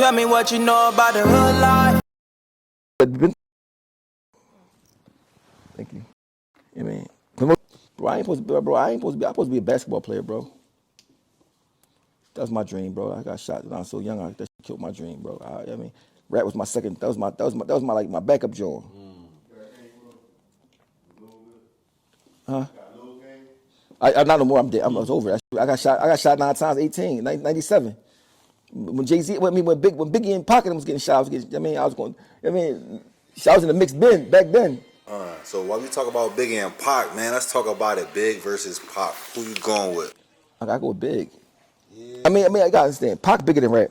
Tell me what you know about the hood life. Thank you. I mean, bro, I ain't supposed to be a basketball player, bro. That was my dream, bro. I got shot when I was so young. That shit killed my dream, bro. I mean, rap was my second. That was my like my backup joint. Huh? I not no more. I'm dead. I was over. I got shot 9 times. 97. When Jay-Z, when Biggie and Pocket was getting shot, I was in the mixed bin back then. So while we talk about Biggie and Pac, man, let's talk about it. Big versus Pac. Who you going with? I gotta go with Big. Yeah. I mean, I gotta understand. Pac bigger than rap.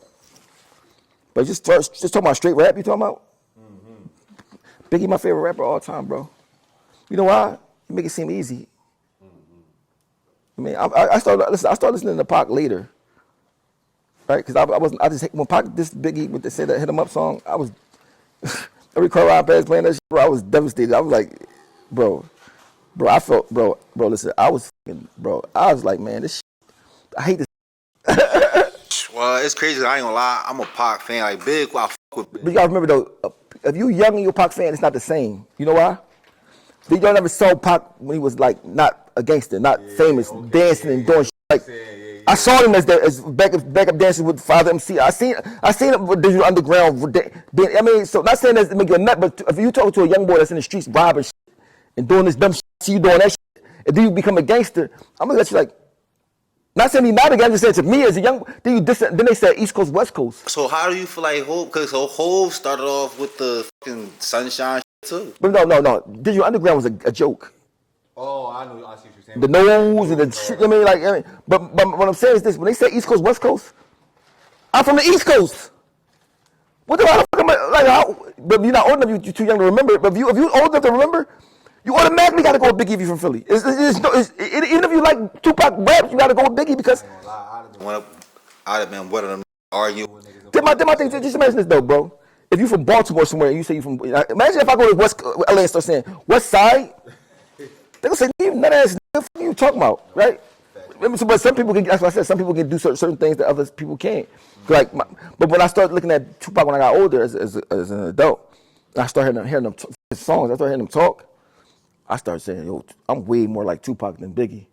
But just talking about straight rap, you talking about? Mm-hmm. Biggie, my favorite rapper of all time, bro. You know why? You make it seem easy. Mm-hmm. I mean, I started listening to Pac later, right? Because when Pac this Biggie with the say that hit him up song, I was every car ride past playing that shit, bro. I was devastated. I was like, bro, I felt, bro. Listen, I was like, man, this shit, I hate this. Well, it's crazy. I ain't gonna lie. I'm a Pac fan. Like Big, I fuck with Big. But you gotta remember though, if you young and you're a Pac fan, it's not the same. You know why? Y'all never saw Pac when he was like not a gangster, not famous, dancing and doing shit. Like I saw him as backup dancing with Father MC. I seen him with Digital Underground. I mean, so not saying that to make you a nut, but if you talk to a young boy that's in the streets robbing shit and doing this dumb shit, see you doing that shit, and then you become a gangster, I'm gonna let you like. Not saying he's not a gangster, just saying to me as a young, then they said East Coast, West Coast. So how do you feel like Hov? Because Hov started off with the fucking Sunshine shit too. But no. Digital Underground was a joke. Oh, I see what you're saying. The nose and the shit. I mean, but what I'm saying is this: when they say East Coast, West Coast, I'm from the East Coast. What the fuck am I like? But you're not old enough. You're too young to remember it. But if you old enough to remember, you automatically got to go with Biggie if you're from Philly. Even if you like Tupac rap, you got to go with Biggie because. I'd have been one of them arguing. Then my thing, just imagine this though, bro. If you from Baltimore somewhere and you say you from, imagine if I go to West LA and start saying West Side, they gonna say nut ass. What are you talking about, right? But some people can. That's what I said. Some people can do certain things that other people can't. Like, but when I started looking at Tupac when I got older as an adult, I started hearing them songs. I started hearing them talk. I started saying, yo, I'm way more like Tupac than Biggie.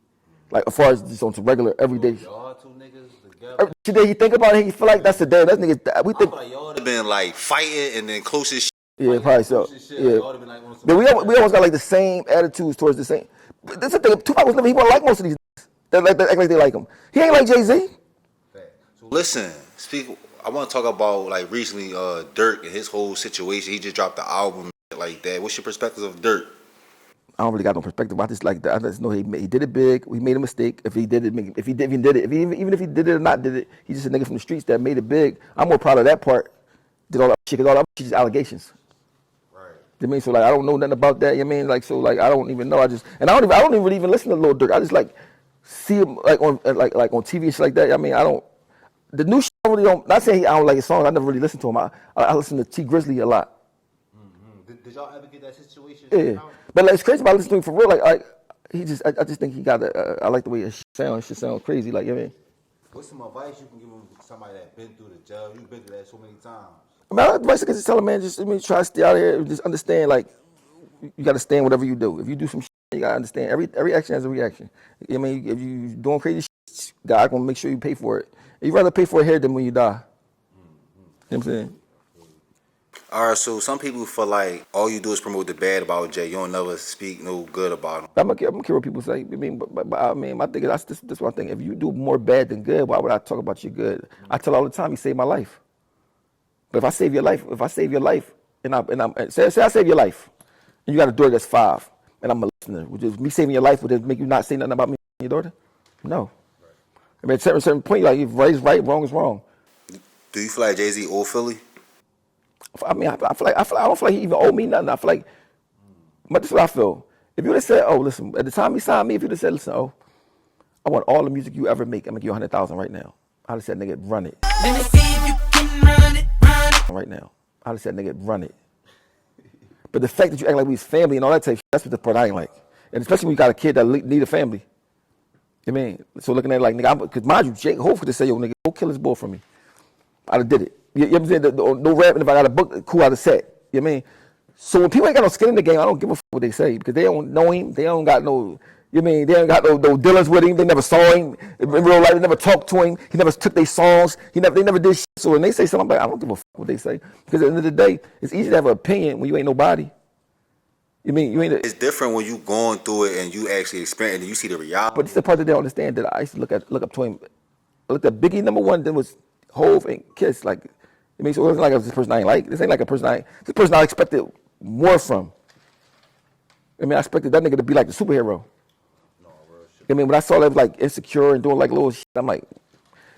Like, as far as just on some regular, everyday. Y'all two niggas together. Today, you think about it, you feel like that's the day. That's niggas, we think. I feel like y'all have been like fighting and then closest shit. Yeah, probably so. Yeah. But we almost got like the same attitudes towards the same. But that's the thing, Tupac was never, he wasn't like most of these niggas. That act like they like him. He ain't like Jay-Z. So listen, I want to talk about like recently Durk and his whole situation. He just dropped the album like that. What's your perspective of Durk? I don't really got no perspective. I just like that. I just know he did it big. We made a mistake. If he did it, if he did it, even if he did it or not did it, he's just a nigga from the streets that made it big. I'm more proud of that part. Did all that shit, cause all that shit is allegations. Right. You know I mean? So like I don't know nothing about that. You know I mean? Like so like I don't even know. I don't even really listen to Lil Durk. I just like see him like on TV and shit like that. I mean I don't. The new shit I really don't. Not saying I don't like his songs. I never really listen to him. I listen to T Grizzly a lot. Did y'all ever get that situation? Yeah. But like, it's crazy about listening to him for real. Like he just, I just think he got. I like the way it sounds. It sounds crazy. Like you know what I mean. What's some advice you can give him somebody that been through the jail? You've been through that so many times. I mean, advice I can just tell him, man, try to stay out of here. Just understand, like, you got to stand whatever you do. If you do some shit, you got to understand. Every action has a reaction. You know what I mean, if you doing crazy shit, God gonna make sure you pay for it. You'd rather pay for it here than when you die. You know what I'm saying? All right, so some people feel like all you do is promote the bad about Jay. You don't never speak no good about him. I'm gonna care what people say. I mean, but I mean, my thing is this one thing. If you do more bad than good, why would I talk about you good? I tell all the time, you saved my life. But if I save your life, and say I save your life, and you got a daughter that's 5, and I'm a listener, which is me saving your life, would it make you not say nothing about me and your daughter? No. I mean, at a certain point, like, if right is right, wrong is wrong. Do you feel like Jay-Z owe Philly? I mean, I feel like I don't feel like he even owed me nothing. I feel like, but this is what I feel. If you would have said, oh, listen, at the time he signed me, if you would have said, listen, oh, I want all the music you ever make, I'm gonna give you 100,000 right now. I'd have said, nigga, run it. Let me see if you can run it. Right now. I'd have said, nigga, run it. But the fact that you act like we was family and all that type of shit, that's what the part I ain't like. And especially when you got a kid that need a family. You know what I mean? So looking at it like, nigga, because mind you, Jake Hov could have said, yo, nigga, go kill his boy for me. I'd have did it. You know what I'm saying? No rapping. If I got a book, cool, out of set. You know what I mean? So when people ain't got no skin in the game, I don't give a fuck what they say because they don't know him. They don't got no. You know what I mean? They ain't got no dealings with him. They never saw him in real life. They never talked to him. He never took their songs. They never did shit. So when they say something, I'm like, I don't give a fuck what they say because at the end of the day, it's easy to have an opinion when you ain't nobody. You mean you ain't? It's different when you going through it and you actually experience it and you see the reality. But it's the part that they don't understand that I used to look up to him. I looked at Biggie #1, then was Hove and Kiss. Like, it means so it wasn't like this person I ain't like. This ain't like a person this person I expected more from. I mean, I expected that nigga to be like the superhero. I mean, when I saw that like Insecure and doing like little shit, I'm like,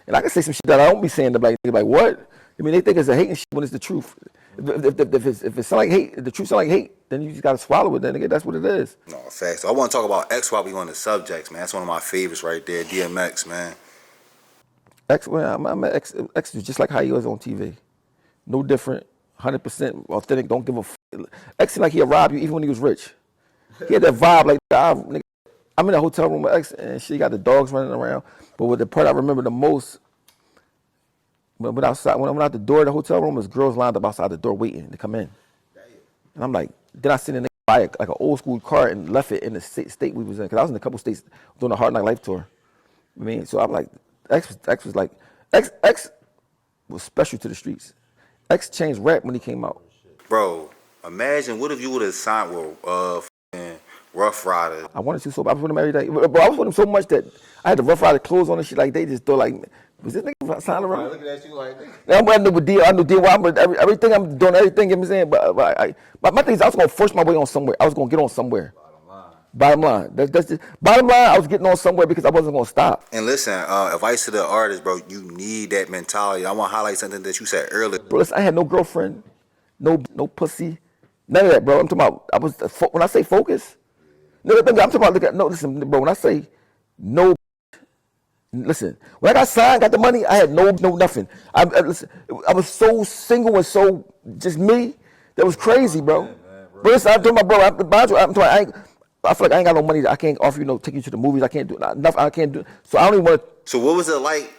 and I can say some shit that I don't be saying to like what? I mean, they think it's a hating shit when it's the truth. If it sound like hate, if the truth sound like hate, then you just gotta swallow it. Then nigga, that's what it is. No, facts. So I want to talk about X while we on the subjects, man. That's one of my favorites right there, DMX, man. X, well, I'm X is just like how he was on TV. No different, 100% authentic. Don't give a fuck. X seemed like he'd rob you even when he was rich. He had that vibe like nigga. I'm in a hotel room with X and she got the dogs running around. But what the part I remember the most, when I went out the door of the hotel room, was girls lined up outside the door waiting to come in. And I'm like, then I seen a nigga buy like an old school car and left it in the state we was in. Because I was in a couple states doing a Hard Knock Life tour. I mean, so I'm like, X was like, X was special to the streets. X changed rap when he came out. Bro, imagine what if you would have signed with Rough Rider. I wanted to so bad. I was with him every day. But I was with him so much that I had the Rough Rider clothes on and shit. Like, they just thought, like, was this nigga signing around? Looking at you like, I knew deal. I knew deal. Everything I'm doing, everything, you know what I'm saying? But my thing is, I was going to force my way on somewhere. I was going to get on somewhere. Bottom line. That's just, bottom line, I was getting on somewhere because I wasn't going to stop. And listen, advice to the artist, bro, you need that mentality. I want to highlight something that you said earlier. Bro, listen, I had no girlfriend, no pussy, none of that, bro. I'm talking about, when I say focus, I'm talking about, listen, bro, when I say no, listen, when I got signed, got the money, I had no nothing. Listen, I was so single and so just me, that was crazy, bro. But listen, I'm talking about, bro, I feel like I ain't got no money. I can't offer you take you to the movies. I can't do nothing. I can't do. So I don't even want to. So what was it like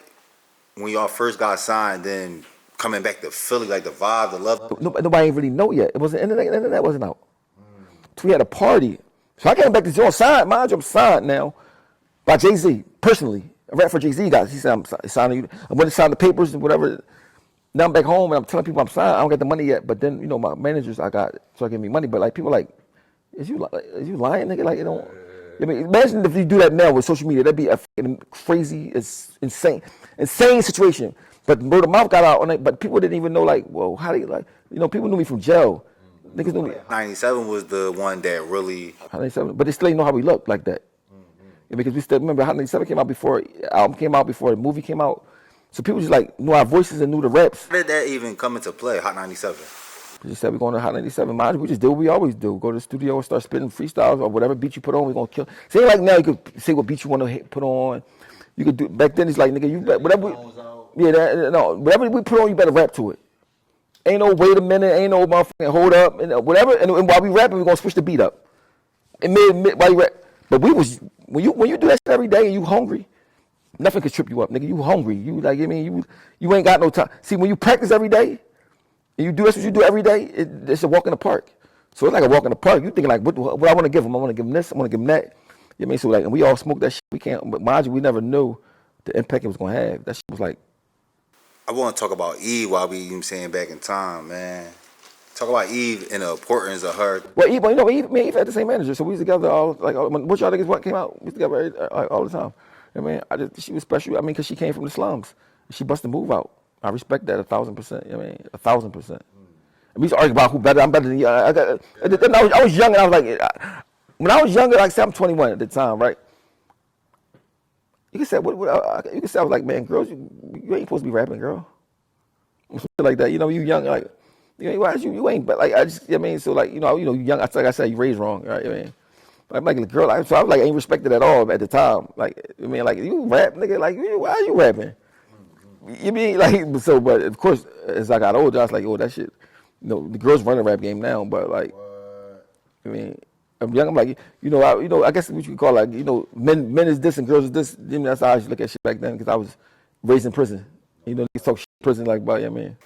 when y'all first got signed? Then coming back to Philly, like the vibe, the love. Nobody ain't really know yet. It wasn't internet wasn't out. So we had a party. So I came back to Joe signed. Mind you, I'm signed now by Jay-Z personally. I rap for Jay-Z guys. He said I'm signing you. I went to sign the papers and whatever. Now I'm back home and I'm telling people I'm signed. I don't get the money yet. But then my managers I got so I give me money. But like people like. Is you lying, nigga? Like, you don't. I mean, imagine if you do that now with social media. That'd be a fucking crazy, insane situation. But word of mouth got out on it. But people didn't even know, like, well, how do you like? People knew me from jail. Niggas knew me. 97 was the one that really. 97, but they still didn't know how we looked like that. Yeah, because we still remember how 97 came out before album came out before the movie came out. So people just like knew our voices and knew the raps. How did that even come into play? Hot 97. We just said we're going to Hot 97. Mind you, we just do what we always do. Go to the studio and start spitting freestyles or whatever beat you put on, we're going to kill. See, like now you could say what beat you want to put on. You could do, back then it's like, nigga, whatever we put on, you better rap to it. Ain't no wait a minute, ain't no motherfucking hold up, and whatever. And while we rapping, we're going to switch the beat up. And while you rap. But when you do that shit every day and you hungry, nothing can trip you up, nigga. You hungry. You like, I mean, you ain't got no time. See, when you practice every day, and you do this what you do every day, it's a walk in the park. So it's like a walk in the park. You thinking like, what I want to give them? I want to give them this. I want to give them that. You know what I mean? So like, and we all smoke that shit. We can't. But mind you, we never knew the impact it was gonna have. That shit was like. I want to talk about Eve while we, saying back in time, man. Talk about Eve and the importance of her. Well, Eve, me and Eve had the same manager, so we was together all like when Which Y'all Niggas came out, we was together all the time. I mean, she was special. I mean, because she came from the slums. She busted move out. I respect that 1,000%. I mean, 1,000%. And we used to argue about who better. I'm better than you. I was young, and I was like, when I was younger, like say I'm 21 at the time, right? You can say you can say I was like, man, girls, you ain't supposed to be rapping, girl. Something like that. You young, like, why you ain't? But like, I mean, so like, you young. Like I said, you raised wrong, right? I mean, I'm like a girl. So I was like, ain't respected at all at the time. Like, I mean, like you rap, nigga. Like, why are you rapping? You mean like so? But of course, as I got older, I was like, oh, that shit. The girls run the rap game now. But like, I mean, I'm young. I'm like, I guess what you could call like, men is this and girls is this. I mean, that's how I used to look at shit back then because I was raised in prison. You know, they talk shit in prison like about,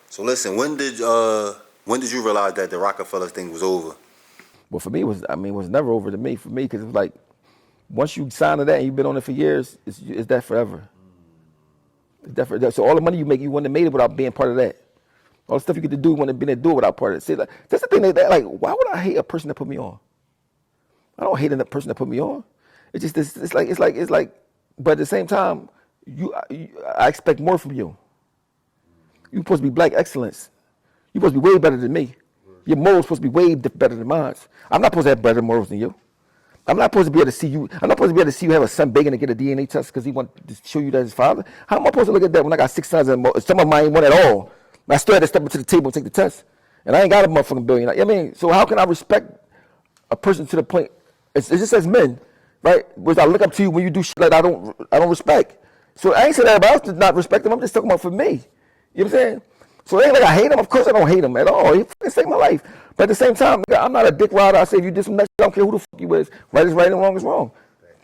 So listen, when did you realize that the Rockefeller thing was over? Well, for me, it was never over to me. For me, because it was like, once you sign to that and you've been on it for years, it's that forever. It's that forever. So all the money you make, you wouldn't have made it without being part of that. All the stuff you get to do, you wouldn't have been able to do it without part of it. See, like, that's the thing that, like, why would I hate a person that put me on? I don't hate a person that put me on. It's just, it's like, but at the same time, I expect more from you. You're supposed to be black excellence. You're supposed to be way better than me. Your morals supposed to be way better than mine. I'm not supposed to have better morals than you. I'm not supposed to be able to see you. I'm not supposed to be able to see you have a son begging to get a DNA test because he wants to show you that his father. How am I supposed to look at that when I got 6 sons and some of mine ain't one at all? I still had to step up to the table and take the test, and I ain't got a motherfucking billion. I mean, so how can I respect a person to the point? It's just as men, right? Which I look up to you when you do shit like I don't respect. So I ain't saying everybody else did not respect him. I'm just talking about for me. You know what I'm saying? So it ain't like I hate him. Of course I don't hate him at all. He fucking saved my life. But at the same time, nigga, I'm not a dick rider. I say if you did some next shit, I don't care who the fuck you is. Right is right and wrong is wrong.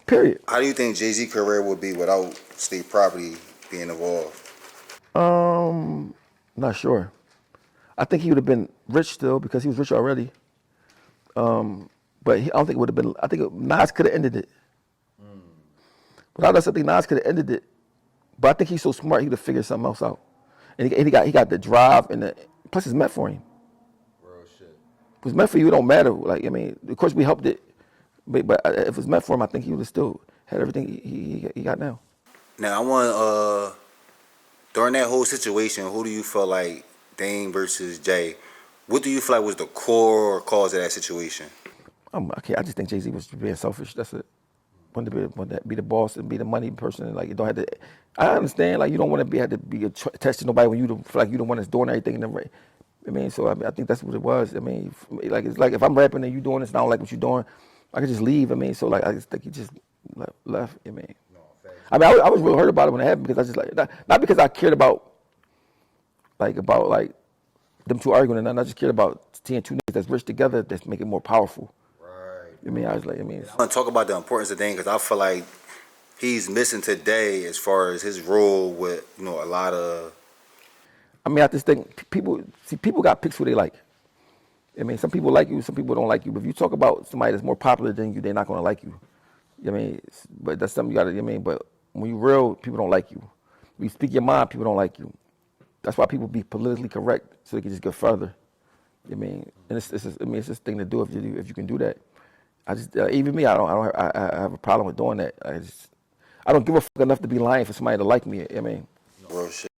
Period. How do you think Jay-Z's career would be without state property being involved? Not sure. I think he would have been rich still because he was rich already. But I don't think it would have been. I think Nas could have ended it. Without us, I think Nas could have ended it. But I think he's so smart, he would have figured something else out. And he got the drive and plus it's meant for him. Real shit. If it's meant for you, it don't matter. Like, I mean, of course we helped it. But if it's meant for him, I think he would have still had everything he got now. Now I want during that whole situation, who do you feel like Dame versus Jay? What do you feel like was the core cause of that situation? I just think Jay-Z was being selfish. That's it. Wanted to be the boss and be the money person. Like you don't have to. I understand. Like you don't want to have to be attached to nobody when you don't feel like you the one that's doing everything. I mean, so I think that's what it was. I mean, like it's like if I'm rapping and you doing this and I don't like what you're doing, I could just leave. I mean, so like I just think he just left. I mean, I was real hurt about it when it happened because I just like not because I cared about them two arguing and nothing. I just cared about seeing two niggas that's rich together that's make it more powerful. I mean, I was like, I want to talk about the importance of Dame because I feel like he's missing today as far as his role with, a lot of. I mean, I just think people got picks who they like. I mean, some people like you, some people don't like you. But if you talk about somebody that's more popular than you, they're not going to like you. I mean, but that's something you got to, but when you're real, people don't like you. When you speak your mind, people don't like you. That's why people be politically correct so they can just go further. I mean, and it's this thing to do if you can do that. I just even me, I have a problem with doing that. I don't give a fuck enough to be lying for somebody to like me. I mean, real shit.